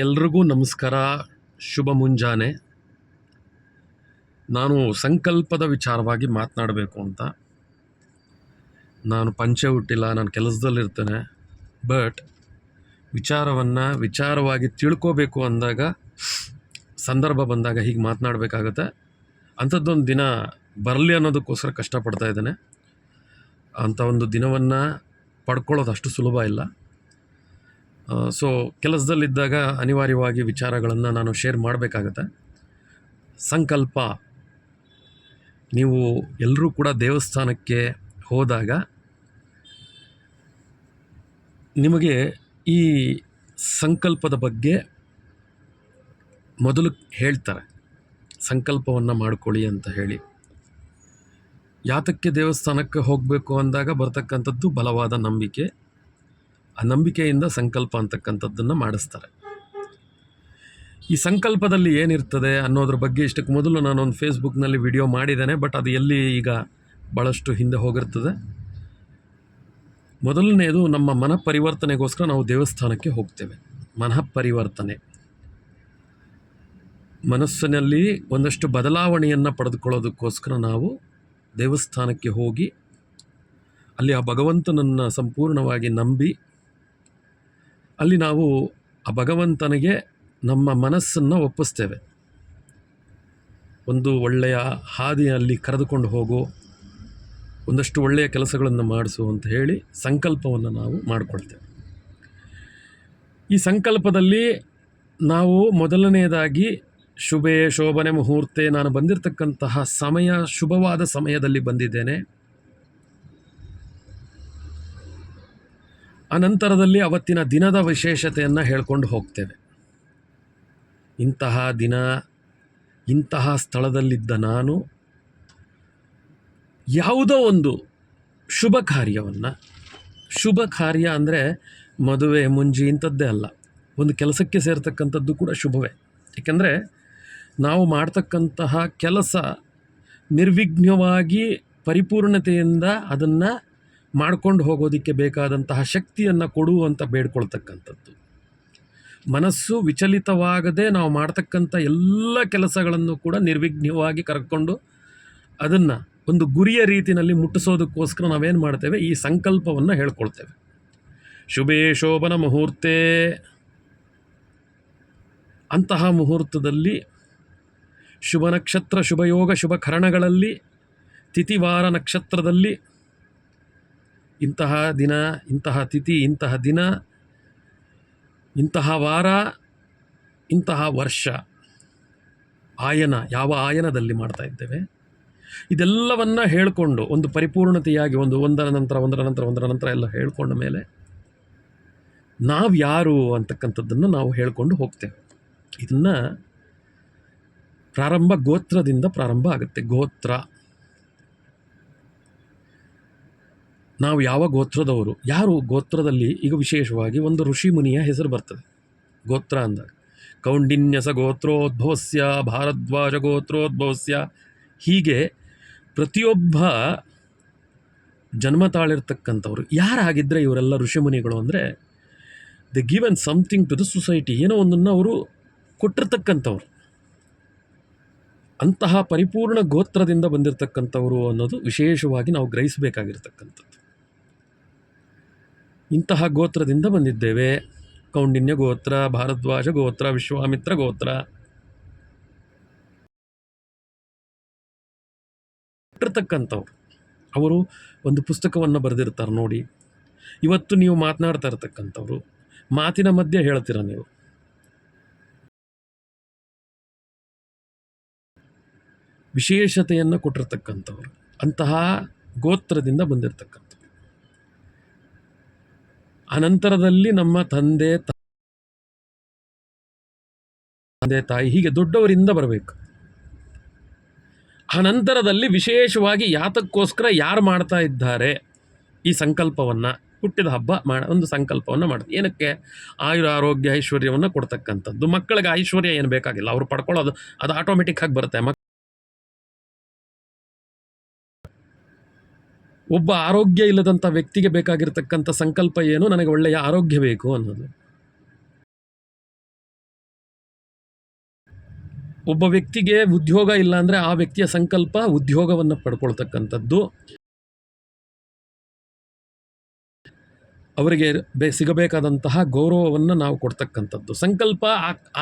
ಎಲ್ರಿಗೂ ನಮಸ್ಕಾರ. ಶುಭ ಮುಂಜಾನೆ. ನಾನು ಸಂಕಲ್ಪದ ವಿಚಾರವಾಗಿ ಮಾತನಾಡಬೇಕು ಅಂತ. ನಾನು ಪಂಚೆ ಹುಟ್ಟಿಲ್ಲ, ನಾನು ಕೆಲಸದಲ್ಲಿರ್ತೇನೆ. ಬಟ್ ವಿಚಾರವಾಗಿ ತಿಳ್ಕೋಬೇಕು ಅಂದಾಗ, ಸಂದರ್ಭ ಬಂದಾಗ ಹೀಗೆ ಮಾತನಾಡಬೇಕಾಗತ್ತೆ. ಅಂಥದ್ದೊಂದು ದಿನ ಬರಲಿ ಅನ್ನೋದಕ್ಕೋಸ್ಕರ ಕಷ್ಟಪಡ್ತಾ ಇದ್ದೇನೆ. ಅಂಥ ಒಂದು ದಿನವನ್ನು ಪಡ್ಕೊಳ್ಳೋದು ಅಷ್ಟು ಸುಲಭ ಇಲ್ಲ. ಸೊ ಕೆಲಸದಲ್ಲಿದ್ದಾಗ ಅನಿವಾರ್ಯವಾಗಿ ವಿಚಾರಗಳನ್ನು ನಾನು ಶೇರ್ ಮಾಡಬೇಕಾಗತ್ತೆ. ಸಂಕಲ್ಪ, ನೀವು ಎಲ್ಲರೂ ಕೂಡ ದೇವಸ್ಥಾನಕ್ಕೆ ಹೋದಾಗ ನಿಮಗೆ ಈ ಸಂಕಲ್ಪದ ಬಗ್ಗೆ ಮೊದಲು ಹೇಳ್ತಾರೆ, ಸಂಕಲ್ಪವನ್ನು ಮಾಡಿಕೊಳ್ಳಿ ಅಂತ ಹೇಳಿ. ಯಾತಕ್ಕೆ ದೇವಸ್ಥಾನಕ್ಕೆ ಹೋಗಬೇಕು ಅಂದಾಗ ಬರ್ತಕ್ಕಂಥದ್ದು ಬಲವಾದ ನಂಬಿಕೆ. ಆ ನಂಬಿಕೆಯಿಂದ ಸಂಕಲ್ಪ ಅಂತಕ್ಕಂಥದ್ದನ್ನು ಮಾಡಿಸ್ತಾರೆ. ಈ ಸಂಕಲ್ಪದಲ್ಲಿ ಏನಿರ್ತದೆ ಅನ್ನೋದ್ರ ಬಗ್ಗೆ ಇಷ್ಟಕ್ಕೆ ಮೊದಲು ನಾನೊಂದು ಫೇಸ್ಬುಕ್ನಲ್ಲಿ ವಿಡಿಯೋ ಮಾಡಿದ್ದೇನೆ. ಬಟ್ ಅದು ಎಲ್ಲಿ ಈಗ ಭಾಳಷ್ಟು ಹಿಂದೆ ಹೋಗಿರ್ತದೆ. ಮೊದಲನೆಯದು, ನಮ್ಮ ಮನ ಪರಿವರ್ತನೆಗೋಸ್ಕರ ನಾವು ದೇವಸ್ಥಾನಕ್ಕೆ ಹೋಗ್ತೇವೆ. ಮನಃ ಪರಿವರ್ತನೆ, ಮನಸ್ಸಿನಲ್ಲಿ ಒಂದಷ್ಟು ಬದಲಾವಣೆಯನ್ನು ಪಡೆದುಕೊಳ್ಳೋದಕ್ಕೋಸ್ಕರ ನಾವು ದೇವಸ್ಥಾನಕ್ಕೆ ಹೋಗಿ ಅಲ್ಲಿ ಆ ಭಗವಂತನನ್ನು ಸಂಪೂರ್ಣವಾಗಿ ನಂಬಿ ಅಲ್ಲಿ ನಾವು ಆ ಭಗವಂತನಿಗೆ ನಮ್ಮ ಮನಸ್ಸನ್ನು ಒಪ್ಪಿಸ್ತೇವೆ. ಒಂದು ಒಳ್ಳೆಯ ಹಾದಿಯಲ್ಲಿ ಕರೆದುಕೊಂಡು ಹೋಗೋ, ಒಂದಷ್ಟು ಒಳ್ಳೆಯ ಕೆಲಸಗಳನ್ನು ಮಾಡಿಸು ಅಂತ ಹೇಳಿ ಸಂಕಲ್ಪವನ್ನು ನಾವು ಮಾಡಿಕೊಳ್ತೇವೆ. ಈ ಸಂಕಲ್ಪದಲ್ಲಿ ನಾವು ಮೊದಲನೆಯದಾಗಿ ಶುಭೆ ಶೋಭನೆ ಮುಹೂರ್ತೆ, ನಾನು ಬಂದಿರತಕ್ಕಂತಹ ಸಮಯ ಶುಭವಾದ ಸಮಯದಲ್ಲಿ ಬಂದಿದ್ದೇನೆ. ಅನಂತರದಲ್ಲಿ ಅವತ್ತಿನ ದಿನದ ವಿಶೇಷತೆಯನ್ನು ಹೇಳ್ಕೊಂಡು ಹೋಗ್ತೇವೆ. ಇಂತಹ ದಿನ, ಇಂತಹ ಸ್ಥಳದಲ್ಲಿದ್ದ ನಾನು ಯಾವುದೋ ಒಂದು ಶುಭ ಕಾರ್ಯ ಅಂದರೆ ಮದುವೆ ಮುಂಜಿ ಇಂಥದ್ದೇ ಅಲ್ಲ, ಒಂದು ಕೆಲಸಕ್ಕೆ ಸೇರ್ತಕ್ಕಂಥದ್ದು ಕೂಡ ಶುಭವೇ. ಏಕೆಂದರೆ ನಾವು ಮಾಡ್ತಕ್ಕಂತಹ ಕೆಲಸ ನಿರ್ವಿಘ್ನವಾಗಿ ಪರಿಪೂರ್ಣತೆಯಿಂದ ಅದನ್ನು ಮಾಡ್ಕೊಂಡು ಹೋಗೋದಕ್ಕೆ ಬೇಕಾದಂತಹ ಶಕ್ತಿಯನ್ನು ಕೊಡುವಂತ ಬೇಡ್ಕೊಳ್ತಕ್ಕಂಥದ್ದು. ಮನಸ್ಸು ವಿಚಲಿತವಾಗದೆ ನಾವು ಮಾಡ್ತಕ್ಕಂಥ ಎಲ್ಲ ಕೆಲಸಗಳನ್ನು ಕೂಡ ನಿರ್ವಿಘ್ನವಾಗಿ ಕರ್ಕೊಂಡು ಅದನ್ನು ಒಂದು ಗುರಿಯ ರೀತಿಯಲ್ಲಿ ಮುಟ್ಟಿಸೋದಕ್ಕೋಸ್ಕರ ನಾವೇನು ಮಾಡ್ತೇವೆ, ಈ ಸಂಕಲ್ಪವನ್ನು ಹೇಳ್ಕೊಳ್ತೇವೆ. ಶುಭೇ ಶೋಭನ ಮುಹೂರ್ತೆ, ಅಂತಹ ಮುಹೂರ್ತದಲ್ಲಿ ಶುಭ ನಕ್ಷತ್ರ, ಶುಭಯೋಗ, ಶುಭ ಕರಣಗಳಲ್ಲಿ, ತಿಥಿವಾರ ನಕ್ಷತ್ರದಲ್ಲಿ ಇಂತಹ ದಿನ, ಇಂತಹ ತಿಥಿ, ಇಂತಹ ದಿನ, ಇಂತಹ ವಾರ, ಇಂತಹ ವರ್ಷ, ಆಯನ, ಯಾವ ಆಯನದಲ್ಲಿ ಮಾಡ್ತಾ ಇದ್ದೇವೆ, ಇದೆಲ್ಲವನ್ನು ಹೇಳಿಕೊಂಡು ಒಂದು ಪರಿಪೂರ್ಣತೆಯಾಗಿ ಒಂದರ ನಂತರ ಎಲ್ಲ ಹೇಳ್ಕೊಂಡ ಮೇಲೆ ನಾವು ಯಾರು ಅಂತಕ್ಕಂಥದ್ದನ್ನು ನಾವು ಹೇಳ್ಕೊಂಡು ಹೋಗ್ತೇವೆ. ಇದನ್ನು ಗೋತ್ರದಿಂದ ಪ್ರಾರಂಭ ಆಗುತ್ತೆ. ಗೋತ್ರ, ನಾವು ಯಾವ ಗೋತ್ರದವರು, ಯಾರು ಗೋತ್ರದಲ್ಲಿ. ಈಗ ವಿಶೇಷವಾಗಿ ಒಂದು ಋಷಿ ಮುನಿಯ ಹೆಸರು ಬರ್ತದೆ ಗೋತ್ರ ಅಂದಾಗ. ಕೌಂಡಿನ್ಯಸ ಗೋತ್ರೋದ್ಭವಸ್ಯ, ಭಾರದ್ವಾಜ ಗೋತ್ರೋದ್ಭವಸ್ಯ, ಹೀಗೆ ಪ್ರತಿಯೊಬ್ಬ ಜನ್ಮ ತಾಳಿರ್ತಕ್ಕಂಥವ್ರು ಯಾರಾಗಿದ್ದರೆ ಇವರೆಲ್ಲ ಋಷಿಮುನಿಗಳು ಅಂದರೆ they given something to the society, ಏನೋ ಒಂದನ್ನು ಅವರು ಕೊಟ್ಟಿರ್ತಕ್ಕಂಥವ್ರು. ಅಂತಹ ಪರಿಪೂರ್ಣ ಗೋತ್ರದಿಂದ ಬಂದಿರತಕ್ಕಂಥವರು ಅನ್ನೋದು ವಿಶೇಷವಾಗಿ ನಾವು ಗ್ರಹಿಸಬೇಕಾಗಿರ್ತಕ್ಕಂಥದ್ದು. ಇಂತಹ ಗೋತ್ರದಿಂದ ಬಂದಿದ್ದೇವೆ. ಕೌಂಡಿನ್ಯ ಗೋತ್ರ, ಭಾರದ್ವಾಜ ಗೋತ್ರ, ವಿಶ್ವಾಮಿತ್ರ ಗೋತ್ರ ಇಟ್ಟಿರ್ತಕ್ಕಂಥವ್ರು. ಅವರು ಒಂದು ಪುಸ್ತಕವನ್ನು ಬರೆದಿರ್ತಾರೆ ನೋಡಿ. ಇವತ್ತು ನೀವು ಮಾತನಾಡ್ತಾ ಇರ್ತಕ್ಕಂಥವ್ರು, ಮಾತಿನ ಮಧ್ಯೆ ಹೇಳ್ತೀರ ನೀವು. ವಿಶೇಷತೆಯನ್ನು ಕೊಟ್ಟಿರ್ತಕ್ಕಂಥವ್ರು ಅಂತಹ ಗೋತ್ರದಿಂದ ಬಂದಿರತಕ್ಕಂಥವ್ರು. ಅನಂತರದಲ್ಲಿ ನಮ್ಮ ತಂದೆ ತಾಯಿ, ಹೀಗೆ ದೊಡ್ಡವರಿಂದ ಬರಬೇಕು. ಅನಂತರದಲ್ಲಿ ವಿಶೇಷವಾಗಿ ಯಾತಕ್ಕೋಸ್ಕರ ಯಾರು ಮಾಡ್ತಾ ಇದ್ದಾರೆ ಈ ಸಂಕಲ್ಪವನ್ನು, ಹುಟ್ಟಿದ ಹಬ್ಬ ಒಂದು ಸಂಕಲ್ಪವನ್ನು ಮಾಡೋದು ಏನಕ್ಕೆ? ಆಯುರ ಆರೋಗ್ಯ ಐಶ್ವರ್ಯವನ್ನು ಕೊಡ್ತಕ್ಕಂಥದ್ದು. ಮಕ್ಕಳಿಗೆ ಐಶ್ವರ್ಯ ಏನು ಬೇಕಾಗಿಲ್ಲ, ಅವರು ಪಡ್ಕೊಳ್ಳೋದು ಅದು ಆಟೋಮೆಟಿಕ್ ಆಗಿ ಬರುತ್ತೆ. ಒಬ್ಬ ಆರೋಗ್ಯ ಇಲ್ಲದಂಥ ವ್ಯಕ್ತಿಗೆ ಬೇಕಾಗಿರ್ತಕ್ಕಂಥ ಸಂಕಲ್ಪ ಏನು? ನನಗೆ ಒಳ್ಳೆಯ ಆರೋಗ್ಯ ಬೇಕು ಅನ್ನೋದು. ಒಬ್ಬ ವ್ಯಕ್ತಿಗೆ ಉದ್ಯೋಗ ಇಲ್ಲ ಅಂದರೆ ಆ ವ್ಯಕ್ತಿಯ ಸಂಕಲ್ಪ ಉದ್ಯೋಗವನ್ನು ಪಡ್ಕೊಳ್ತಕ್ಕಂಥದ್ದು, ಅವರಿಗೆ ಸಿಗಬೇಕಾದಂತಹ ಗೌರವವನ್ನು ನಾವು ಕೊಡ್ತಕ್ಕಂಥದ್ದು. ಸಂಕಲ್ಪ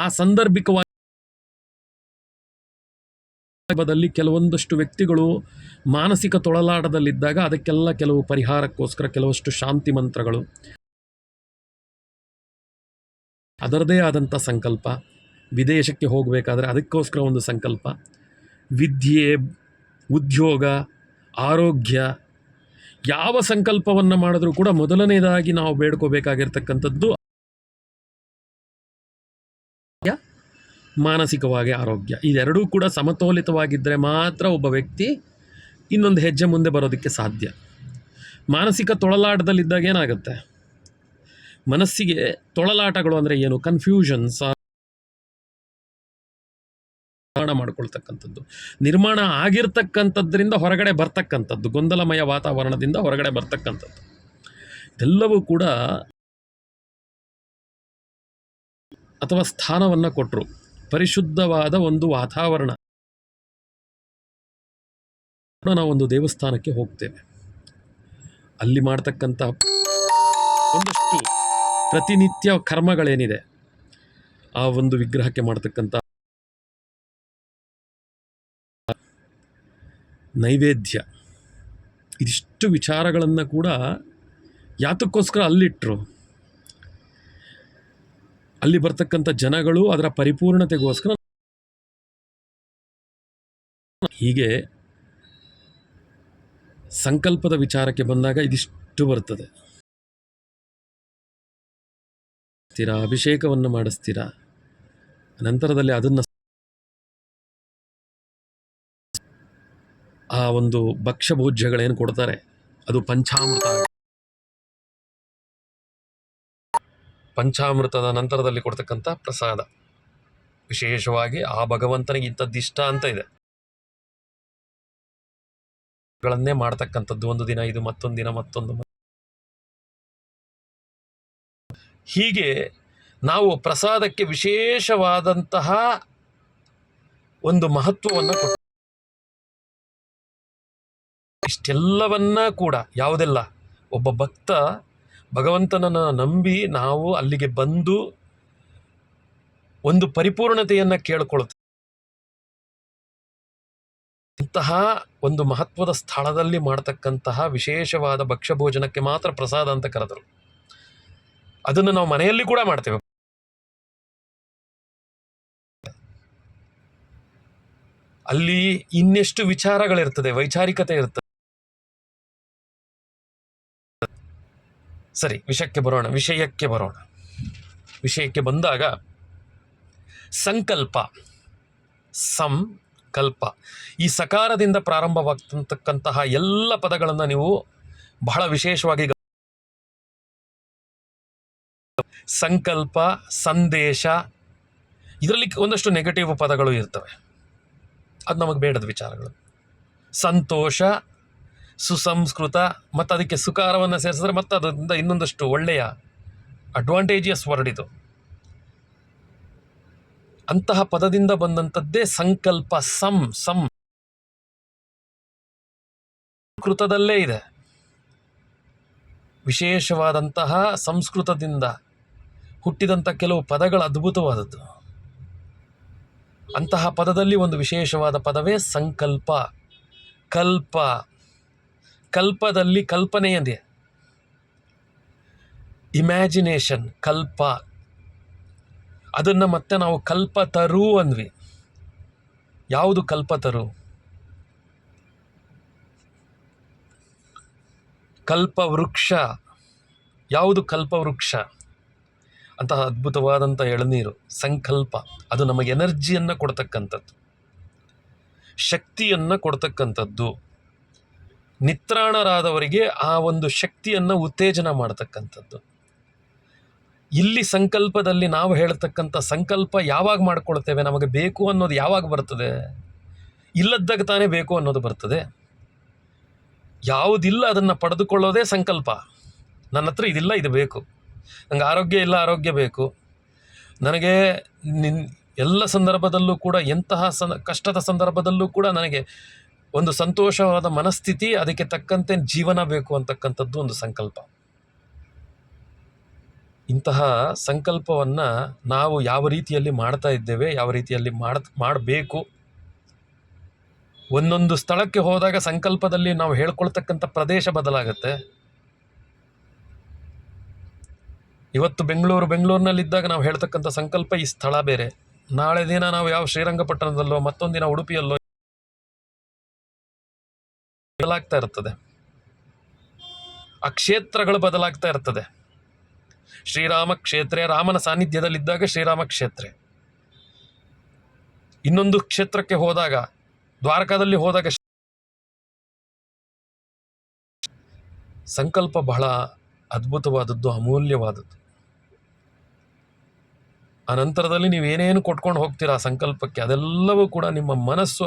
ಆ ಸಂದರ್ಭಿಕವಾಗಿ ಕೆಲವೊಂದಷ್ಟು ವ್ಯಕ್ತಿಗಳು ಮಾನಸಿಕ ತೊಳಲಾಟದಲ್ಲಿದ್ದಾಗ ಅದಕ್ಕೆಲ್ಲ ಕೆಲವು ಪರಿಹಾರಕ್ಕೋಸ್ಕರ ಕೆಲವಷ್ಟು ಶಾಂತಿ ಮಂತ್ರಗಳು, ಅದರದೇ ಆದಂಥ ಸಂಕಲ್ಪ, ವಿದೇಶಕ್ಕೆ ಹೋಗಬೇಕಾದ್ರೆ ಅದಕ್ಕೋಸ್ಕರ ಒಂದು ಸಂಕಲ್ಪ, ವಿದ್ಯೆ, ಉದ್ಯೋಗ, ಆರೋಗ್ಯ, ಯಾವ ಸಂಕಲ್ಪವನ್ನು ಮಾಡಿದ್ರೂ ಕೂಡ ಮೊದಲನೇದಾಗಿ ನಾವು ಬೇಡ್ಕೋಬೇಕಾಗಿರ್ತಕ್ಕಂಥದ್ದು ಮಾನಸಿಕವಾಗಿ ಆರೋಗ್ಯ. ಇದೆರಡೂ ಕೂಡ ಸಮತೋಲಿತವಾಗಿದ್ದರೆ ಮಾತ್ರ ಒಬ್ಬ ವ್ಯಕ್ತಿ ಇನ್ನೊಂದು ಹೆಜ್ಜೆ ಮುಂದೆ ಬರೋದಕ್ಕೆ ಸಾಧ್ಯ. ಮಾನಸಿಕ ತೊಳಲಾಟದಲ್ಲಿದ್ದಾಗ ಏನಾಗುತ್ತೆ, ಮನಸ್ಸಿಗೆ ತೊಳಲಾಟಗಳು ಅಂದರೆ ಏನು, ಕನ್ಫ್ಯೂಷನ್ಸ್ ಮಾಡ್ಕೊಳ್ತಕ್ಕಂಥದ್ದು, ನಿರ್ಮಾಣ ಆಗಿರ್ತಕ್ಕಂಥದ್ರಿಂದ ಹೊರಗಡೆ ಬರ್ತಕ್ಕಂಥದ್ದು, ಗೊಂದಲಮಯ ವಾತಾವರಣದಿಂದ ಹೊರಗಡೆ ಬರ್ತಕ್ಕಂಥದ್ದು ಎಲ್ಲವೂ ಕೂಡ ಅಥವಾ ಸ್ಥಾನವನ್ನು ಕೊಟ್ಟರು. ಪರಿಶುದ್ಧವಾದ ಒಂದು ವಾತಾವರಣ, ನಾವೊಂದು ದೇವಸ್ಥಾನಕ್ಕೆ ಹೋಗ್ತೇವೆ, ಅಲ್ಲಿ ಮಾಡ್ತಕ್ಕಂಥ ಒಂದಷ್ಟು ಪ್ರತಿನಿತ್ಯ ಕರ್ಮಗಳೇನಿದೆ, ಆ ಒಂದು ವಿಗ್ರಹಕ್ಕೆ ಮಾಡ್ತಕ್ಕಂಥ ನೈವೇದ್ಯ, ಇದಿಷ್ಟು ವಿಚಾರಗಳನ್ನು ಕೂಡ ಯಾತಕ್ಕೋಸ್ಕರ ಅಲ್ಲಿಟ್ಟರು, ಅಲ್ಲಿ ಬರ್ತಕ್ಕಂಥ ಜನಗಳು ಅದರ ಪರಿಪೂರ್ಣತೆಗೋಸ್ಕರ. ಹೀಗೆ ಸಂಕಲ್ಪದ ವಿಚಾರಕ್ಕೆ ಬಂದಾಗ ಇದಿಷ್ಟು ಬರ್ತದೆ. ಅಭಿಷೇಕವನ್ನು ಮಾಡಿಸ್ತೀರಾ, ನಂತರದಲ್ಲಿ ಅದನ್ನು ಆ ಒಂದು ಭಕ್ಷ್ಯಭೋಜ್ಯಗಳೇನು ಕೊಡ್ತಾರೆ ಅದು ಪಂಚಾಮೃತದ ನಂತರದಲ್ಲಿ ಕೊಡ್ತಕ್ಕಂಥ ಪ್ರಸಾದ, ವಿಶೇಷವಾಗಿ ಆ ಭಗವಂತನಿಗೆ ಇಂಥದ್ದಿಷ್ಟ ಅಂತ ಇದೆ ಗಳನ್ನೇ ಮಾಡ್ತಕ್ಕಂಥದ್ದು. ಒಂದು ದಿನ ಇದು, ಮತ್ತೊಂದು ದಿನ ಮತ್ತೊಂದು. ಹೀಗೆ ನಾವು ಪ್ರಸಾದಕ್ಕೆ ವಿಶೇಷವಾದಂತಹ ಒಂದು ಮಹತ್ವವನ್ನು ಕೊಟ್ಟು ಇಷ್ಟೆಲ್ಲವನ್ನ ಕೂಡ ಯಾವುದೆಲ್ಲ ಒಬ್ಬ ಭಕ್ತ ಭಗವಂತನನ್ನು ನಂಬಿ ನಾವು ಅಲ್ಲಿಗೆ ಬಂದು ಒಂದು ಪರಿಪೂರ್ಣತೆಯನ್ನು ಕೇಳ್ಕೊಳ್ತೇವೆ. ಇಂತಹ ಒಂದು ಮಹತ್ವದ ಸ್ಥಳದಲ್ಲಿ ಮಾಡ್ತಕ್ಕಂತಹ ವಿಶೇಷವಾದ ಭಕ್ಷ್ಯ ಭೋಜನಕ್ಕೆ ಮಾತ್ರ ಪ್ರಸಾದ ಅಂತ ಕರೆದರು. ಅದನ್ನು ನಾವು ಮನೆಯಲ್ಲಿ ಕೂಡ ಮಾಡ್ತೇವೆ. ಅಲ್ಲಿ ಇನ್ನೆಷ್ಟು ವಿಚಾರಗಳಿರ್ತದೆ, ವೈಚಾರಿಕತೆ ಇರ್ತದೆ. ಸರಿ, ವಿಷಯಕ್ಕೆ ಬರೋಣ. ವಿಷಯಕ್ಕೆ ಬಂದಾಗ ಸಂಕಲ್ಪ, ಸಂಕಲ್ಪ, ಈ ಸಕಾರದಿಂದ ಪ್ರಾರಂಭವಾಗ್ತಕ್ಕಂತಹ ಎಲ್ಲ ಪದಗಳನ್ನು ನೀವು ಬಹಳ ವಿಶೇಷವಾಗಿ ಸಂಕಲ್ಪ, ಸಂದೇಶ, ಇದರಲ್ಲಿ ಒಂದಷ್ಟು ನೆಗೆಟಿವ್ ಪದಗಳು ಇರ್ತವೆ, ಅದು ನಮಗೆ ಬೇಡದ ವಿಚಾರಗಳು. ಸಂತೋಷ, ಸುಸಂಸ್ಕೃತ, ಮತ್ತು ಅದಕ್ಕೆ ಸುಕಾರವನ್ನು ಸೇರಿಸಿದ್ರೆ ಮತ್ತೆ ಅದರಿಂದ ಇನ್ನೊಂದಷ್ಟು ಒಳ್ಳೆಯ ಅಡ್ವಾಂಟೇಜಿಯಸ್ ವರ್ಡ್ ಇದು. ಅಂತಹ ಪದದಿಂದ ಬಂದಂಥದ್ದೇ ಸಂಕಲ್ಪ. ಸಂಸ್ಕೃತದಲ್ಲೇ ಇದೆ, ವಿಶೇಷವಾದಂತಹ ಸಂಸ್ಕೃತದಿಂದ ಹುಟ್ಟಿದಂಥ ಕೆಲವು ಪದಗಳು ಅದ್ಭುತವಾದದ್ದು. ಅಂತಹ ಪದದಲ್ಲಿ ಒಂದು ವಿಶೇಷವಾದ ಪದವೇ ಸಂಕಲ್ಪ. ಕಲ್ಪದಲ್ಲಿ ಕಲ್ಪನೆಯಂತೆ, ಇಮ್ಯಾಜಿನೇಷನ್, ಕಲ್ಪ. ಅದನ್ನು ಮತ್ತೆ ನಾವು ಕಲ್ಪತರು ಅಂದ್ವಿ. ಯಾವುದು ಕಲ್ಪತರು? ಕಲ್ಪವೃಕ್ಷ. ಯಾವುದು ಕಲ್ಪವೃಕ್ಷ? ಅಂತಹ ಅದ್ಭುತವಾದಂಥ ಎಳನೀರು ಸಂಕಲ್ಪ. ಅದು ನಮಗೆ ಎನರ್ಜಿಯನ್ನು ಕೊಡ್ತಕ್ಕಂಥದ್ದು, ಶಕ್ತಿಯನ್ನು ಕೊಡ್ತಕ್ಕಂಥದ್ದು, ನಿತ್ರಾಣರಾದವರಿಗೆ ಆ ಒಂದು ಶಕ್ತಿಯನ್ನು ಉತ್ತೇಜನ ಮಾಡ್ತಕ್ಕಂಥದ್ದು. ಇಲ್ಲಿ ಸಂಕಲ್ಪದಲ್ಲಿ ನಾವು ಹೇಳ್ತಕ್ಕಂಥ ಸಂಕಲ್ಪ ಯಾವಾಗ ಮಾಡ್ಕೊಳ್ತೇವೆ, ನಮಗೆ ಬೇಕು ಅನ್ನೋದು ಯಾವಾಗ ಬರ್ತದೆ? ಇಲ್ಲದ್ದಾಗ ತಾನೇ ಬೇಕು ಅನ್ನೋದು ಬರ್ತದೆ. ಯಾವುದಿಲ್ಲ ಅದನ್ನು ಪಡೆದುಕೊಳ್ಳೋದೇ ಸಂಕಲ್ಪ. ನನ್ನ ಹತ್ರ ಇದಿಲ್ಲ, ಇದು ಬೇಕು. ನನಗೆ ಆರೋಗ್ಯ ಇಲ್ಲ, ಆರೋಗ್ಯ ಬೇಕು. ನನಗೆ ಎಲ್ಲ ಸಂದರ್ಭದಲ್ಲೂ ಕೂಡ, ಎಂತಹ ಕಷ್ಟದ ಸಂದರ್ಭದಲ್ಲೂ ಕೂಡ ನನಗೆ ಒಂದು ಸಂತೋಷವಾದ ಮನಸ್ಥಿತಿ, ಅದಕ್ಕೆ ತಕ್ಕಂತೆ ಜೀವನ ಬೇಕು ಅಂತಕ್ಕಂಥದ್ದು ಒಂದು ಸಂಕಲ್ಪ. ಇಂತಹ ಸಂಕಲ್ಪವನ್ನು ನಾವು ಯಾವ ರೀತಿಯಲ್ಲಿ ಮಾಡ್ತಾ ಇದ್ದೇವೆ, ಯಾವ ರೀತಿಯಲ್ಲಿ ಮಾಡಬೇಕು. ಒಂದೊಂದು ಸ್ಥಳಕ್ಕೆ ಹೋದಾಗ ಸಂಕಲ್ಪದಲ್ಲಿ ನಾವು ಹೇಳ್ಕೊಳ್ತಕ್ಕಂಥ ಪ್ರದೇಶ ಬದಲಾಗುತ್ತೆ. ಇವತ್ತು ಬೆಂಗಳೂರಿನಲ್ಲಿದ್ದಾಗ ನಾವು ಹೇಳ್ತಕ್ಕಂಥ ಸಂಕಲ್ಪ ಈ ಸ್ಥಳ ಬೇರೆ, ನಾಳೆ ದಿನ ನಾವು ಯಾವ ಶ್ರೀರಂಗಪಟ್ಟಣದಲ್ಲೋ ಮತ್ತೊಂದಿನ ಉಡುಪಿಯಲ್ಲೋ ಬದಲಾಗ್ತಾ ಇರ್ತದೆ. ಆ ಕ್ಷೇತ್ರಗಳು ಬದಲಾಗ್ತಾ ಇರ್ತದೆ. ಶ್ರೀರಾಮ ಕ್ಷೇತ್ರ, ರಾಮನ ಸಾನ್ನಿಧ್ಯದಲ್ಲಿದ್ದಾಗ ಶ್ರೀರಾಮ ಕ್ಷೇತ್ರ, ಇನ್ನೊಂದು ಕ್ಷೇತ್ರಕ್ಕೆ ಹೋದಾಗ, ದ್ವಾರಕಾದಲ್ಲಿ ಹೋದಾಗ ಸಂಕಲ್ಪ ಬಹಳ ಅದ್ಭುತವಾದದ್ದು, ಅಮೂಲ್ಯವಾದದ್ದು. ಆ ನಂತರದಲ್ಲಿ ನೀವು ಏನೇನು ಕೊಟ್ಕೊಂಡು ಹೋಗ್ತೀರಾ ಆ ಸಂಕಲ್ಪಕ್ಕೆ, ಅದೆಲ್ಲವೂ ಕೂಡ ನಿಮ್ಮ ಮನಸ್ಸು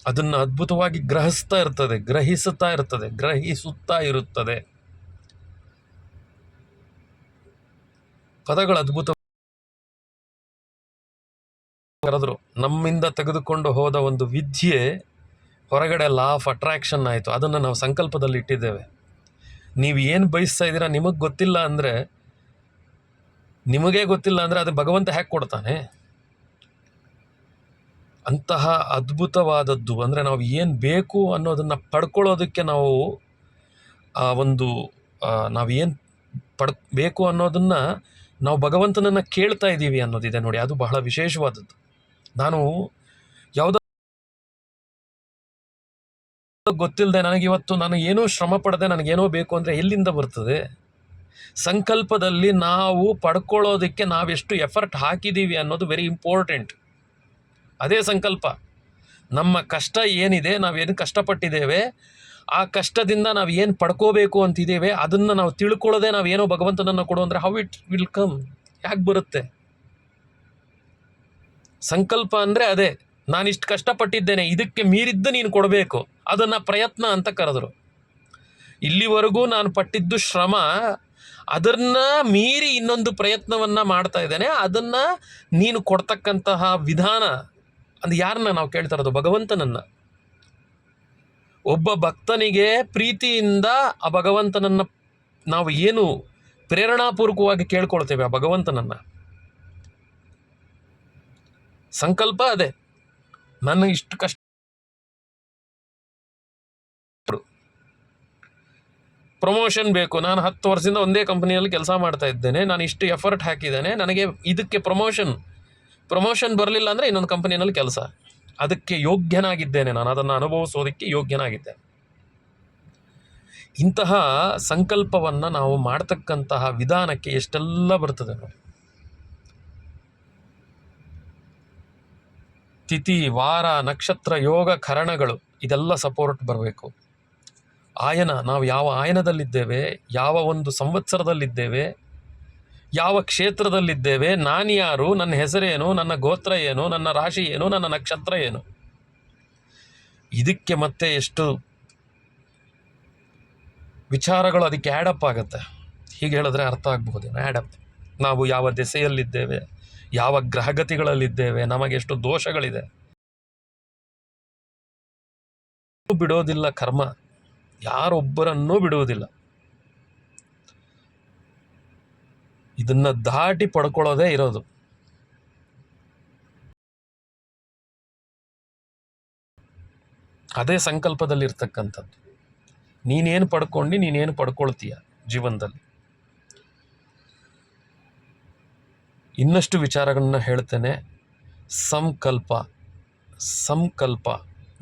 ಅದನ್ನು ಅದ್ಭುತವಾಗಿ ಗ್ರಹಿಸುತ್ತಾ ಇರುತ್ತದೆ. ಪದಗಳು ಅದ್ಭುತ. ನಮ್ಮಿಂದ ತೆಗೆದುಕೊಂಡು ಹೋದ ಒಂದು ವಿದ್ಯೆ ಹೊರಗಡೆ ಲಾ ಆಫ್ ಅಟ್ರಾಕ್ಷನ್ ಆಯಿತು. ಅದನ್ನು ನಾವು ಸಂಕಲ್ಪದಲ್ಲಿ ಇಟ್ಟಿದ್ದೇವೆ. ನೀವು ಏನು ಬಯಸ್ತಾ ಇದ್ದೀರಾ ನಿಮಗೆ ಗೊತ್ತಿಲ್ಲ ಅಂದರೆ, ಅದು ಭಗವಂತ ಹೇಗೆ ಕೊಡ್ತಾನೆ? ಅಂತಹ ಅದ್ಭುತವಾದದ್ದು ಅಂದರೆ ನಾವು ಏನು ಬೇಕು ಅನ್ನೋದನ್ನು ಪಡ್ಕೊಳ್ಳೋದಕ್ಕೆ ನಾವು ನಾವೇನು ಬೇಕು ಅನ್ನೋದನ್ನು ನಾವು ಭಗವಂತನನ್ನು ಕೇಳ್ತಾ ಇದ್ದೀವಿ ಅನ್ನೋದಿದೆ ನೋಡಿ, ಅದು ಬಹಳ ವಿಶೇಷವಾದದ್ದು. ನಾನು ಯಾವುದೋ ಗೊತ್ತಿಲ್ಲದೆ ನನಗಿವತ್ತು ನಾನು ಏನೋ ಶ್ರಮ ಪಡದೆ ನನಗೇನೋ ಬೇಕು ಅಂದರೆ ಎಲ್ಲಿಂದ ಬರ್ತದೆ? ಸಂಕಲ್ಪದಲ್ಲಿ ನಾವು ಪಡ್ಕೊಳ್ಳೋದಕ್ಕೆ ನಾವೆಷ್ಟು ಎಫರ್ಟ್ ಹಾಕಿದ್ದೀವಿ ಅನ್ನೋದು ವೆರಿ ಇಂಪಾರ್ಟೆಂಟ್. ಅದೇ ಸಂಕಲ್ಪ. ನಮ್ಮ ಕಷ್ಟ ಏನಿದೆ, ನಾವೇನು ಕಷ್ಟಪಟ್ಟಿದ್ದೇವೆ, ಆ ಕಷ್ಟದಿಂದ ನಾವು ಏನು ಪಡ್ಕೋಬೇಕು ಅಂತಿದ್ದೇವೆ ಅದನ್ನು ನಾವು ತಿಳ್ಕೊಳ್ಳೋದೆ ನಾವೇನೋ ಭಗವಂತನನ್ನು ಕೊಡು ಅಂದರೆ ಹೌ ಇಟ್ ವಿಲ್ ಕಮ್, ಯಾಕೆ ಬರುತ್ತೆ? ಸಂಕಲ್ಪ ಅಂದರೆ ಅದೇ, ನಾನಿಷ್ಟು ಕಷ್ಟಪಟ್ಟಿದ್ದೇನೆ, ಇದಕ್ಕೆ ಮೀರಿದ್ದು ನೀನು ಕೊಡಬೇಕು, ಅದನ್ನು ಪ್ರಯತ್ನ ಅಂತ ಕರೆದರು. ಇಲ್ಲಿವರೆಗೂ ನಾನು ಪಟ್ಟಿದ್ದು ಶ್ರಮ, ಅದನ್ನು ಮೀರಿ ಇನ್ನೊಂದು ಪ್ರಯತ್ನವನ್ನು ಮಾಡ್ತಾ ಇದ್ದೇನೆ, ಅದನ್ನು ನೀನು ಕೊಡ್ತಕ್ಕಂತಹ ವಿಧಾನ. ಅದು ಯಾರನ್ನ ನಾವು ಕೇಳ್ತಾ ಇರೋದು? ಭಗವಂತನನ್ನು. ಒಬ್ಬ ಭಕ್ತನಿಗೆ ಪ್ರೀತಿಯಿಂದ ಆ ಭಗವಂತನನ್ನು ನಾವು ಏನು ಪ್ರೇರಣಾಪೂರ್ವಕವಾಗಿ ಕೇಳ್ಕೊಳ್ತೇವೆ, ಆ ಭಗವಂತನನ್ನು. ಸಂಕಲ್ಪ ಅದೇ, ನನ್ನ ಇಷ್ಟು ಕಷ್ಟ, ಪ್ರಮೋಷನ್ ಬೇಕು, ನಾನು 10 ವರ್ಷದಿಂದ ಒಂದೇ ಕಂಪನಿಯಲ್ಲಿ ಕೆಲಸ ಮಾಡ್ತಾ ಇದ್ದೇನೆ, ನಾನು ಇಷ್ಟು ಎಫರ್ಟ್ ಹಾಕಿದ್ದೇನೆ, ನನಗೆ ಇದಕ್ಕೆ ಪ್ರಮೋಷನ್ ಬರಲಿಲ್ಲ ಅಂದರೆ ಇನ್ನೊಂದು ಕಂಪನಿಯಲ್ಲಿ ಕೆಲಸ, ಅದಕ್ಕೆ ಯೋಗ್ಯನಾಗಿದ್ದೇನೆ, ನಾನು ಅದನ್ನು ಅನುಭವಿಸೋದಕ್ಕೆ ಯೋಗ್ಯನಾಗಿದ್ದೇನೆ. ಇಂತಹ ಸಂಕಲ್ಪವನ್ನು ನಾವು ಮಾಡ್ತಕ್ಕಂತಹ ವಿಧಾನಕ್ಕೆ ಎಷ್ಟೆಲ್ಲ ಬರ್ತದೆ ನೋಡಿ. ತಿಥಿ, ವಾರ, ನಕ್ಷತ್ರ, ಯೋಗ, ಕರಣಗಳು ಇದೆಲ್ಲ ಸಪೋರ್ಟ್ ಬರಬೇಕು. ಆಯನ, ನಾವು ಯಾವ ಆಯನದಲ್ಲಿದ್ದೇವೆ, ಯಾವ ಒಂದು ಸಂವತ್ಸರದಲ್ಲಿದ್ದೇವೆ, ಯಾವ ಕ್ಷೇತ್ರದಲ್ಲಿದ್ದೇವೆ, ನಾನು ಯಾರು, ನನ್ನ ಹೆಸರೇನು, ನನ್ನ ಗೋತ್ರ ಏನು, ನನ್ನ ರಾಶಿ ಏನು, ನನ್ನ ನಕ್ಷತ್ರ ಏನು, ಇದಕ್ಕೆ ಮತ್ತೆ ಎಷ್ಟು ವಿಚಾರಗಳು ಅದಕ್ಕೆ ಆ್ಯಡಪ್ ಆಗುತ್ತೆ. ಹೀಗೆ ಹೇಳಿದ್ರೆ ಅರ್ಥ ಆಗ್ಬಹುದೇನೋ. ಆ್ಯಡಪ್, ನಾವು ಯಾವ ದೆಸೆಯಲ್ಲಿದ್ದೇವೆ, ಯಾವ ಗ್ರಹಗತಿಗಳಲ್ಲಿದ್ದೇವೆ, ನಮಗೆಷ್ಟು ದೋಷಗಳಿದೆ, ಬಿಡೋದಿಲ್ಲ ಕರ್ಮ, ಯಾರೊಬ್ಬರನ್ನೂ ಬಿಡುವುದಿಲ್ಲ. ಇದನ್ನು ದಾಟಿ ಪಡ್ಕೊಳ್ಳೋದೇ ಇರೋದು. ಅದೇ ಸಂಕಲ್ಪದಲ್ಲಿರ್ತಕ್ಕಂಥದ್ದು. ನೀನೇನು ಪಡ್ಕೊಂಡು ನೀನೇನು ಪಡ್ಕೊಳ್ತೀಯ ಜೀವನದಲ್ಲಿ. ಇನ್ನಷ್ಟು ವಿಚಾರಗಳನ್ನ ಹೇಳ್ತೇನೆ. ಸಂಕಲ್ಪ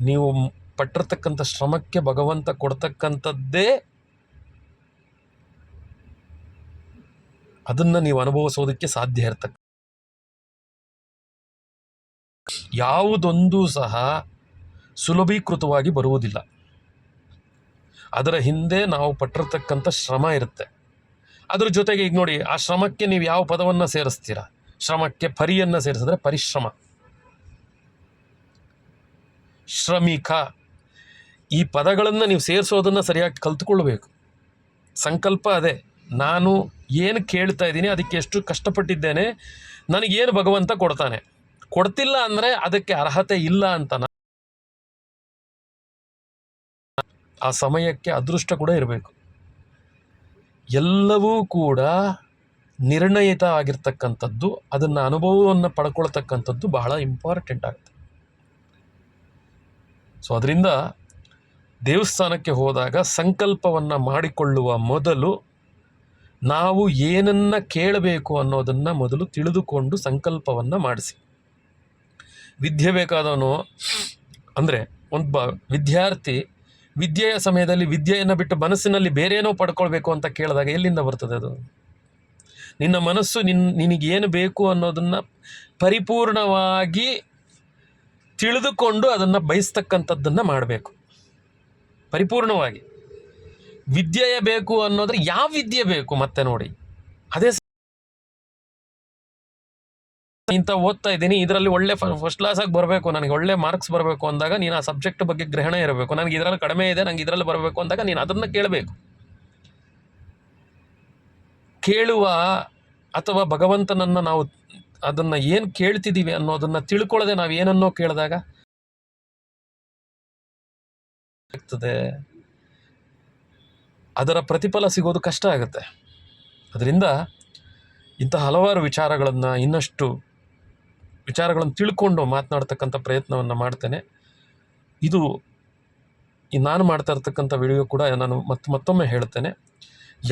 ನೀವು ಪಟ್ಟಿರ್ತಕ್ಕಂಥ ಶ್ರಮಕ್ಕೆ ಭಗವಂತ ಕೊಡ್ತಕ್ಕಂಥದ್ದೇ, ಅದನ್ನು ನೀವು ಅನುಭವಿಸೋದಕ್ಕೆ ಸಾಧ್ಯ ಇರ್ತಕ್ಕ. ಯಾವುದೊಂದು ಸಹ ಸುಲಭೀಕೃತವಾಗಿ ಬರುವುದಿಲ್ಲ. ಅದರ ಹಿಂದೆ ನಾವು ಪಟ್ಟಿರ್ತಕ್ಕಂಥ ಶ್ರಮ ಇರುತ್ತೆ. ಅದ್ರ ಜೊತೆಗೆ ಈಗ ನೋಡಿ, ಆ ಶ್ರಮಕ್ಕೆ ನೀವು ಯಾವ ಪದವನ್ನು ಸೇರಿಸ್ತೀರಾ? ಶ್ರಮಕ್ಕೆ ಪರಿಯನ್ನು ಸೇರಿಸಿದ್ರೆ ಪರಿಶ್ರಮ, ಶ್ರಮಿಕ, ಈ ಪದಗಳನ್ನು ನೀವು ಸೇರಿಸೋದನ್ನು ಸರಿಯಾಗಿ ಕಲ್ತ್ಕೊಳ್ಬೇಕು. ಸಂಕಲ್ಪ ಅದೇ, ನಾನು ಏನು ಕೇಳ್ತಾ ಇದ್ದೀನಿ, ಅದಕ್ಕೆ ಎಷ್ಟು ಕಷ್ಟಪಟ್ಟಿದ್ದೇನೆ, ನನಗೇನು ಭಗವಂತ ಕೊಡ್ತಾನೆ. ಕೊಡ್ತಿಲ್ಲ ಅಂದರೆ ಅದಕ್ಕೆ ಅರ್ಹತೆ ಇಲ್ಲ ಅಂತ ಆ ಸಮಯಕ್ಕೆ ಅದೃಷ್ಟ ಕೂಡ ಇರಬೇಕು. ಎಲ್ಲವೂ ಕೂಡ ನಿರ್ಣಯಿತ ಆಗಿರ್ತಕ್ಕಂಥದ್ದು, ಅದನ್ನು ಅನುಭವವನ್ನು ಪಡ್ಕೊಳ್ತಕ್ಕಂಥದ್ದು ಬಹಳ ಇಂಪಾರ್ಟೆಂಟ್ ಆಗುತ್ತೆ. ಸೊ ಅದರಿಂದ ದೇವಸ್ಥಾನಕ್ಕೆ ಹೋದಾಗ ಸಂಕಲ್ಪವನ್ನು ಮಾಡಿಕೊಳ್ಳುವ ಮೊದಲು ನಾವು ಏನನ್ನು ಕೇಳಬೇಕು ಅನ್ನೋದನ್ನು ಮೊದಲು ತಿಳಿದುಕೊಂಡು ಸಂಕಲ್ಪವನ್ನು ಮಾಡಿಸಿ. ವಿದ್ಯೆ ಬೇಕಾದವನು ಅಂದರೆ ಒಬ್ಬ ವಿದ್ಯಾರ್ಥಿ ವಿದ್ಯೆಯ ಸಮಯದಲ್ಲಿ ವಿದ್ಯೆಯನ್ನು ಬಿಟ್ಟು ಮನಸ್ಸಿನಲ್ಲಿ ಬೇರೇನೋ ಪಡ್ಕೊಳ್ಬೇಕು ಅಂತ ಕೇಳಿದಾಗ ಎಲ್ಲಿಂದ ಬರ್ತದೆ ಅದು? ನಿನ್ನ ಮನಸ್ಸು ನಿನಗೇನು ಬೇಕು ಅನ್ನೋದನ್ನು ಪರಿಪೂರ್ಣವಾಗಿ ತಿಳಿದುಕೊಂಡು ಅದನ್ನು ಬಯಸ್ತಕ್ಕಂಥದ್ದನ್ನು ಮಾಡಬೇಕು. ಪರಿಪೂರ್ಣವಾಗಿ ವಿದ್ಯೆಯೇ ಬೇಕು ಅನ್ನೋದ್ರೆ ಯಾವ ವಿದ್ಯೆ ಬೇಕು ಮತ್ತೆ ನೋಡಿ. ಅದೇ ಇಂಥ ಓದ್ತಾ ಇದ್ದೀನಿ, ಇದರಲ್ಲಿ ಒಳ್ಳೆ ಫಸ್ಟ್ ಕ್ಲಾಸಾಗಿ ಬರಬೇಕು, ನನಗೆ ಒಳ್ಳೆ ಮಾರ್ಕ್ಸ್ ಬರಬೇಕು ಅಂದಾಗ ನೀನು ಆ ಸಬ್ಜೆಕ್ಟ್ ಬಗ್ಗೆ ಗ್ರಹಣ ಇರಬೇಕು. ನನಗೆ ಇದರಲ್ಲಿ ಕಡಿಮೆ ಇದೆ, ನನಗೆ ಇದರಲ್ಲಿ ಬರಬೇಕು ಅಂದಾಗ ನೀನು ಅದನ್ನು ಕೇಳಬೇಕು. ಕೇಳುವ ಅಥವಾ ಭಗವಂತನನ್ನು ನಾವು ಅದನ್ನು ಏನು ಕೇಳ್ತಿದ್ದೀವಿ ಅನ್ನೋದನ್ನು ತಿಳ್ಕೊಳ್ಳದೆ ನಾವು ಏನನ್ನೋ ಕೇಳಿದಾಗ ಆಗ್ತದೆ, ಅದರ ಪ್ರತಿಫಲ ಸಿಗೋದು ಕಷ್ಟ ಆಗುತ್ತೆ. ಅದರಿಂದ ಇಂಥ ಹಲವಾರು ವಿಚಾರಗಳನ್ನು ಇನ್ನಷ್ಟು ವಿಚಾರಗಳನ್ನು ತಿಳ್ಕೊಂಡು ಮಾತನಾಡ್ತಕ್ಕಂಥ ಪ್ರಯತ್ನವನ್ನು ಮಾಡ್ತೇನೆ. ಇದು ನಾನು ಮಾಡ್ತಾ ಇರ್ತಕ್ಕಂಥ ವಿಡಿಯೋ ಕೂಡ ನಾನು ಮತ್ತೊಮ್ಮೆ ಹೇಳ್ತೇನೆ,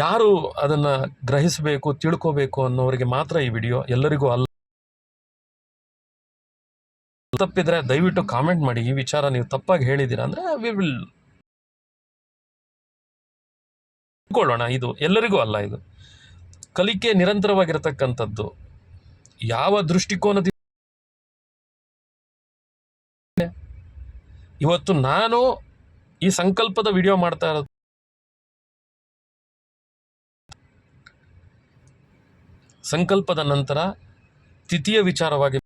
ಯಾರು ಅದನ್ನು ಗ್ರಹಿಸಬೇಕು ತಿಳ್ಕೋಬೇಕು ಅನ್ನೋರಿಗೆ ಮಾತ್ರ ಈ ವಿಡಿಯೋ, ಎಲ್ಲರಿಗೂ ಅಲ್ಲ. ತಪ್ಪಿದ್ರೆ ದಯವಿಟ್ಟು ಕಾಮೆಂಟ್ ಮಾಡಿ, ಈ ವಿಚಾರ ನೀವು ತಪ್ಪಾಗಿ ಹೇಳಿದ್ದೀರಾ ಅಂದರೆ ವಿ ವಿಲ್ ತಿಳ್ಕೊಳ್ಳೋಣ. ಇದು ಎಲ್ಲರಿಗೂ ಅಲ್ಲ, ಇದು ಕಲಿಕೆ ನಿರಂತರವಾಗಿರತಕ್ಕಂಥದ್ದು. ಯಾವ ದೃಷ್ಟಿಕೋನದಿಂದ ಇವತ್ತು ನಾನು ಈ ಸಂಕಲ್ಪದ ವಿಡಿಯೋ ಮಾಡ್ತಾ ಇರೋದು, ಸಂಕಲ್ಪದ ನಂತರ ತಿಥಿಯ ವಿಚಾರವಾಗಿ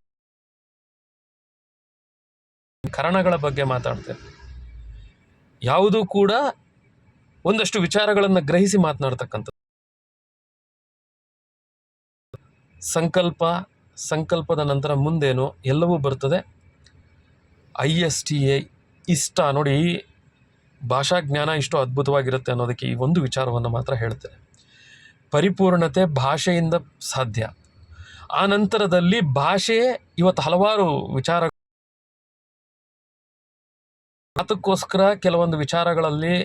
ಕರಣಗಳ ಬಗ್ಗೆ ಮಾತಾಡ್ತೇನೆ. ಯಾವುದೂ ಕೂಡ ಒಂದಷ್ಟು ವಿಚಾರಗಳನ್ನು ಗ್ರಹಿಸಿ ಮಾತನಾಡ್ತಕ್ಕಂಥದ್ದು. ಸಂಕಲ್ಪದ ನಂತರ ಮುಂದೇನು ಎಲ್ಲವೂ ಬರ್ತದೆ. ISTA ಇಷ್ಟ ನೋಡಿ, ಈ ಭಾಷಾ ಜ್ಞಾನ ಇಷ್ಟು ಅದ್ಭುತವಾಗಿರುತ್ತೆ ಅನ್ನೋದಕ್ಕೆ ಈ ಒಂದು ವಿಚಾರವನ್ನು ಮಾತ್ರ ಹೇಳ್ತೇನೆ. ಪರಿಪೂರ್ಣತೆ ಭಾಷೆಯಿಂದ ಸಾಧ್ಯ. ಆ ನಂತರದಲ್ಲಿ ಭಾಷೆ ಇವತ್ತು ಹಲವಾರು ವಿಚಾರ, ಅದಕ್ಕೋಸ್ಕರ ಕೆಲವೊಂದು ವಿಚಾರಗಳಲ್ಲಿ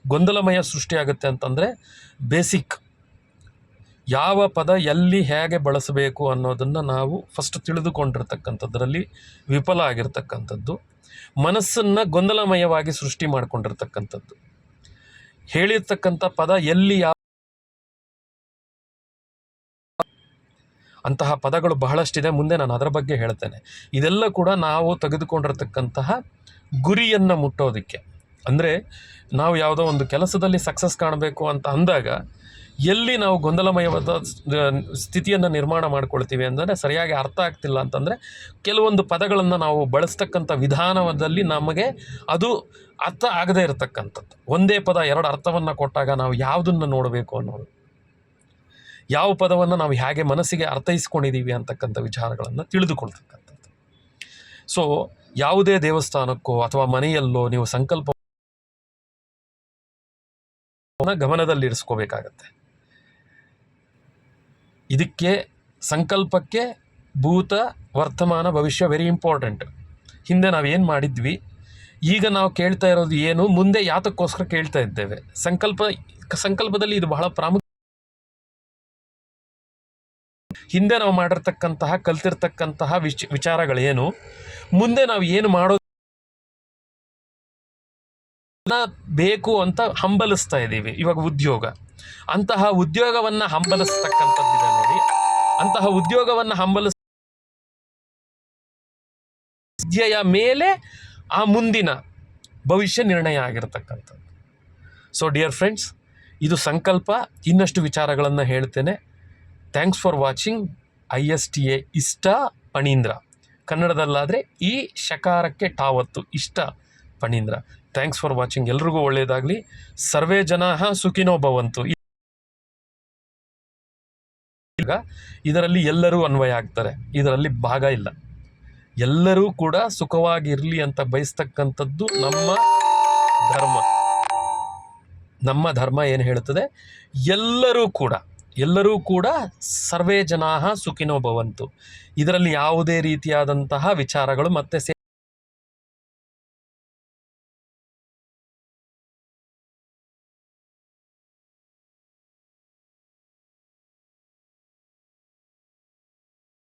ಗೊಂದಲಮಯ ಸೃಷ್ಟಿಯಾಗುತ್ತೆ ಅಂತಂದರೆ ಬೇಸಿಕ್ ಯಾವ ಪದ ಎಲ್ಲಿ ಹೇಗೆ ಬಳಸಬೇಕು ಅನ್ನೋದನ್ನು ನಾವು ಫಸ್ಟ್ ತಿಳಿದುಕೊಂಡಿರ್ತಕ್ಕಂಥದ್ರಲ್ಲಿ ವಿಫಲ ಆಗಿರ್ತಕ್ಕಂಥದ್ದು, ಮನಸ್ಸನ್ನು ಗೊಂದಲಮಯವಾಗಿ ಸೃಷ್ಟಿ ಮಾಡಿಕೊಂಡಿರ್ತಕ್ಕಂಥದ್ದು. ಹೇಳಿರ್ತಕ್ಕಂಥ ಪದ ಎಲ್ಲಿ ಯಾವ ಅಂತಹ ಪದಗಳು ಬಹಳಷ್ಟಿದೆ, ಮುಂದೆ ನಾನು ಅದರ ಬಗ್ಗೆ ಹೇಳ್ತೇನೆ. ಇದೆಲ್ಲ ಕೂಡ ನಾವು ತೆಗೆದುಕೊಂಡಿರ್ತಕ್ಕಂತಹ ಗುರಿಯನ್ನು ಮುಟ್ಟೋದಕ್ಕೆ, ಅಂದರೆ ನಾವು ಯಾವುದೋ ಒಂದು ಕೆಲಸದಲ್ಲಿ ಸಕ್ಸಸ್ ಕಾಣಬೇಕು ಅಂತ ಅಂದಾಗ ಎಲ್ಲಿ ನಾವು ಗೊಂದಲಮಯವಾದ ಸ್ಥಿತಿಯನ್ನು ನಿರ್ಮಾಣ ಮಾಡ್ಕೊಳ್ತೀವಿ ಅಂದರೆ ಸರಿಯಾಗಿ ಅರ್ಥ ಆಗ್ತಿಲ್ಲ ಅಂತಂದರೆ ಕೆಲವೊಂದು ಪದಗಳನ್ನು ನಾವು ಬಳಸ್ತಕ್ಕಂಥ ವಿಧಾನದಲ್ಲಿ ನಮಗೆ ಅದು ಅರ್ಥ ಆಗದೇ ಇರತಕ್ಕಂಥದ್ದು. ಒಂದೇ ಪದ ಎರಡು ಅರ್ಥವನ್ನು ಕೊಟ್ಟಾಗ ನಾವು ಯಾವುದನ್ನು ನೋಡಬೇಕು ಅನ್ನೋದು, ಯಾವ ಪದವನ್ನು ನಾವು ಹೇಗೆ ಮನಸ್ಸಿಗೆ ಅರ್ಥೈಸ್ಕೊಂಡಿದ್ದೀವಿ ಅಂತಕ್ಕಂಥ ವಿಚಾರಗಳನ್ನು ತಿಳಿದುಕೊಳ್ತಕ್ಕಂಥದ್ದು. ಸೊ ಯಾವುದೇ ದೇವಸ್ಥಾನಕ್ಕೋ ಅಥವಾ ಮನೆಯಲ್ಲೋ ನೀವು ಸಂಕಲ್ಪ ಗಮನದಲ್ಲಿರಿಸ್ಕೋಬೇಕಾಗತ್ತೆ. ಇದಕ್ಕೆ ಸಂಕಲ್ಪಕ್ಕೆ ಭೂತ ವರ್ತಮಾನ ಭವಿಷ್ಯ ವೆರಿ ಇಂಪಾರ್ಟೆಂಟ್. ಹಿಂದೆ ನಾವೇನು ಮಾಡಿದ್ವಿ, ಈಗ ನಾವು ಕೇಳ್ತಾ ಇರೋದು ಏನು, ಮುಂದೆ ಯಾತಕ್ಕೋಸ್ಕರ ಕೇಳ್ತಾ ಇದ್ದೇವೆ. ಸಂಕಲ್ಪದಲ್ಲಿ ಇದು ಬಹಳ ಪ್ರಾಮುಖ್ಯ. ಹಿಂದೆ ನಾವು ಮಾಡಿರ್ತಕ್ಕಂತಹ ಕಲ್ತಿರ್ತಕ್ಕಂತಹ ವಿಚಾರಗಳೇನು, ಮುಂದೆ ನಾವು ಏನು ಮಾಡೋದು ಬೇಕು ಅಂತ ಹಂಬಲಿಸ್ತಾ ಇದ್ದೀವಿ. ಇವಾಗ ಉದ್ಯೋಗ, ಅಂತಹ ಉದ್ಯೋಗವನ್ನು ಹಂಬಲಿಸ್ತಕ್ಕಂಥದ್ದಿದೆ ನೋಡಿ, ಅಂತಹ ಉದ್ಯೋಗವನ್ನು ವಿದ್ಯೆಯ ಮೇಲೆ ಆ ಮುಂದಿನ ಭವಿಷ್ಯ ನಿರ್ಣಯ ಆಗಿರತಕ್ಕಂಥದ್ದು. ಸೊ ಡಿಯರ್ ಫ್ರೆಂಡ್ಸ್, ಇದು ಸಂಕಲ್ಪ. ಇನ್ನಷ್ಟು ವಿಚಾರಗಳನ್ನು ಹೇಳ್ತೇನೆ. Thanks for watching. ISTA ಇಷ್ಟ ಪಣೀಂದ್ರ, ಕನ್ನಡದಲ್ಲಾದರೆ ಈ ಶಕಾರಕ್ಕೆ ಟಾವತ್ತು, ಇಷ್ಟ ಪಣೀಂದ್ರ. Thanks for watching. ಎಲ್ರಿಗೂ ಒಳ್ಳೆಯದಾಗಲಿ. ಸರ್ವೇ ಜನಾಃ ಸುಖಿನೋ ಭವಂತು. ಈಗ ಇದರಲ್ಲಿ ಎಲ್ಲರೂ ಅನ್ವಯ ಆಗ್ತಾರೆ, ಇದರಲ್ಲಿ ಭಾಗ ಇಲ್ಲ. ಎಲ್ಲರೂ ಕೂಡ ಸುಖವಾಗಿರಲಿ ಅಂತ ಬಯಸ್ತಕ್ಕಂಥದ್ದು ನಮ್ಮ ಧರ್ಮ ಏನು ಹೇಳುತ್ತದೆ, ಎಲ್ಲರೂ ಕೂಡ ಸರ್ವೇ ಜನಾಃ ಸುಖಿನೋ ಭವಂತು. ಇದರಲ್ಲಿ ಯಾವುದೇ ರೀತಿಯಾದಂತಹ ವಿಚಾರಗಳು ಮತ್ತೆ